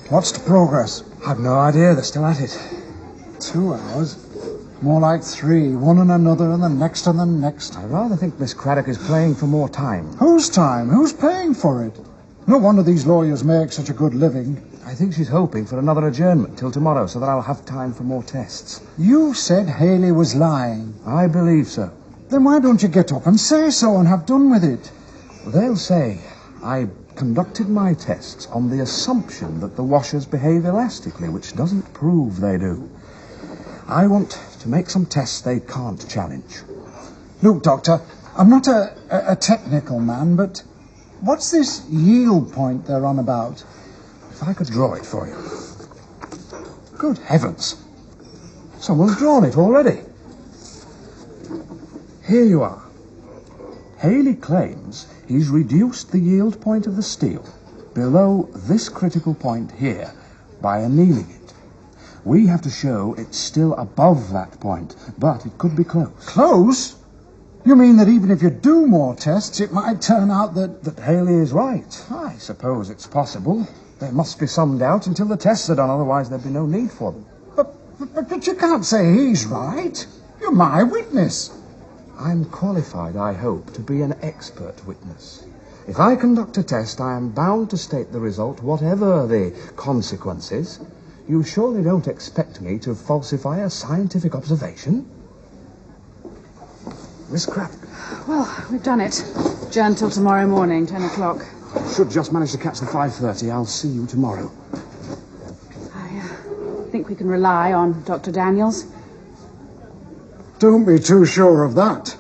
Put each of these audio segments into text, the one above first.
What's the progress? I've no idea. They're still at it. 2 hours? More like 3, one and another and the next and the next. I rather think Miss Craddock is playing for more time. Whose time? Who's paying for it? No wonder these lawyers make such a good living. I think she's hoping for another adjournment till tomorrow so that I'll have time for more tests. You said Haley was lying. I believe so. Then why don't you get up and say so and have done with it? They'll say I conducted my tests on the assumption that the washers behave elastically, which doesn't prove they do. I want to make some tests they can't challenge. Look, Doctor, I'm not a technical man, but what's this yield point they're on about? If I could draw it for you. Good heavens. Someone's drawn it already. Here you are. Haley claims he's reduced the yield point of the steel below this critical point here by annealing it. We have to show it's still above that point, but it could be close. Close? You mean that even if you do more tests, it might turn out that Haley is right? I suppose it's possible. There must be some doubt until the tests are done, otherwise there'd be no need for them. But you can't say he's right. You're my witness. I'm qualified, I hope, to be an expert witness. If I conduct a test, I am bound to state the result, whatever the consequences. You surely don't expect me to falsify a scientific observation? Miss Craddock. Well, we've done it. Adjourn till tomorrow morning, 10 o'clock. Should just manage to catch the 5:30. I'll see you tomorrow. I think we can rely on Dr. Daniels. Don't be too sure of that.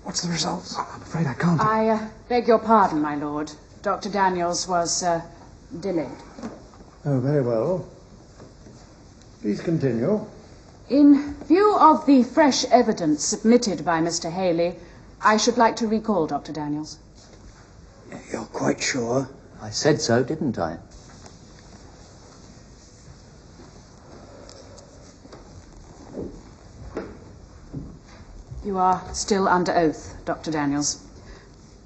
What's the result? I'm afraid I can't. I beg your pardon, my lord. Dr. Daniels was delayed. Oh, very well. Please continue. In view of the fresh evidence submitted by Mr. Haley, I should like to recall Dr. Daniels. You're quite sure? I said so, didn't I? You are still under oath, Dr. Daniels.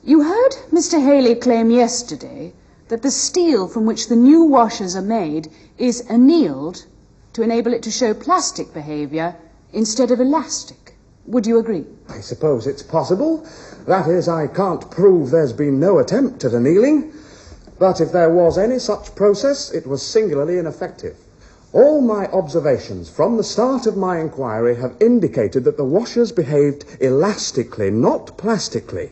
You heard Mr. Haley claim yesterday that the steel from which the new washers are made is annealed to enable it to show plastic behavior instead of elastic. Would you agree? I suppose it's possible. That is, I can't prove there's been no attempt at annealing. But if there was any such process, it was singularly ineffective. All my observations from the start of my inquiry have indicated that the washers behaved elastically, not plastically.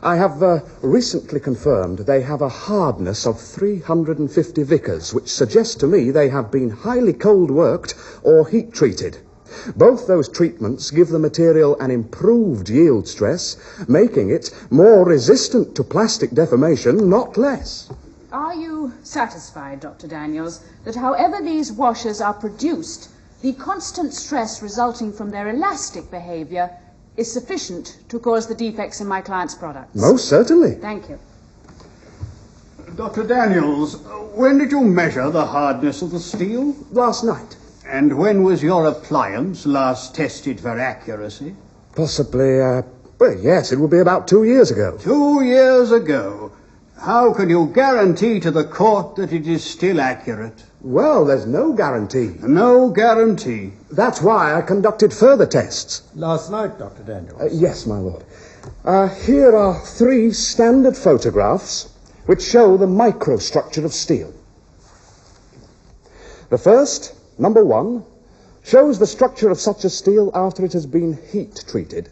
I have recently confirmed they have a hardness of 350 Vickers, which suggests to me they have been highly cold-worked or heat-treated. Both those treatments give the material an improved yield stress, making it more resistant to plastic deformation, not less. Are you satisfied, Dr. Daniels, that however these washers are produced, the constant stress resulting from their elastic behavior is sufficient to cause the defects in my client's products? Most certainly. Thank you. Dr. Daniels, when did you measure the hardness of the steel? Last night. And when was your appliance last tested for accuracy? Possibly, well, yes, it will be about 2 years ago. 2 years ago. How can you guarantee to the court that it is still accurate? Well, there's no guarantee. No guarantee. That's why I conducted further tests. Last night, Dr. Daniels. Yes, my lord. Here are 3 standard photographs which show the microstructure of steel. The first, number 1, shows the structure of such a steel after it has been heat-treated.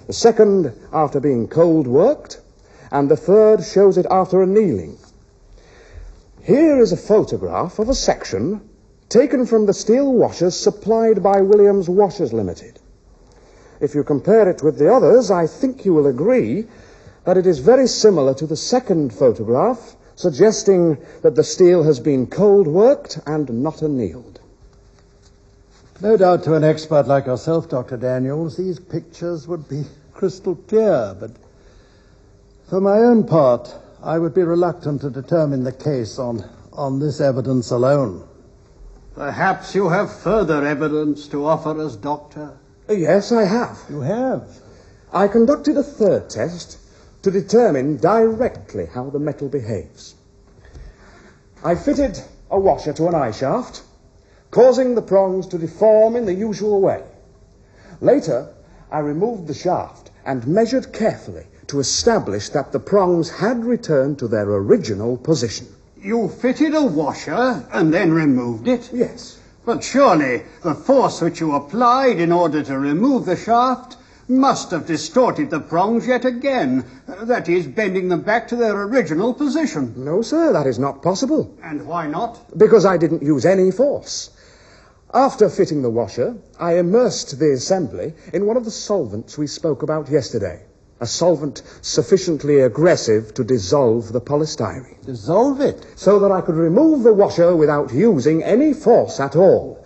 The second, after being cold-worked. And the third shows it after annealing. Here is a photograph of a section taken from the steel washers supplied by Williams Washers Limited. If you compare it with the others, I think you will agree that it is very similar to the second photograph, suggesting that the steel has been cold-worked and not annealed. No doubt to an expert like yourself, Dr. Daniels, these pictures would be crystal clear, but for my own part, I would be reluctant to determine the case on this evidence alone. Perhaps you have further evidence to offer us, Doctor? Yes, I have. You have? I conducted a third test to determine directly how the metal behaves. I fitted a washer to an eye shaft, causing the prongs to deform in the usual way. Later, I removed the shaft and measured carefully to establish that the prongs had returned to their original position. You fitted a washer and then removed it? Yes. But surely the force which you applied in order to remove the shaft must have distorted the prongs yet again. That is, bending them back to their original position. No, sir, that is not possible. And why not? Because I didn't use any force. After fitting the washer, I immersed the assembly in one of the solvents we spoke about yesterday. A solvent sufficiently aggressive to dissolve the polystyrene. Dissolve it? So that I could remove the washer without using any force at all.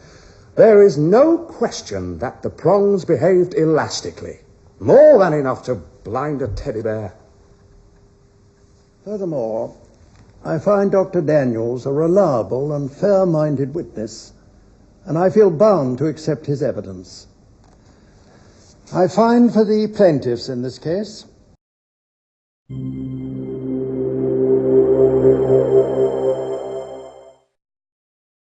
There is no question that the prongs behaved elastically. More than enough to blind a teddy bear. Furthermore, I find Dr. Daniels a reliable and fair-minded witness, and I feel bound to accept his evidence. I find for the plaintiffs in this case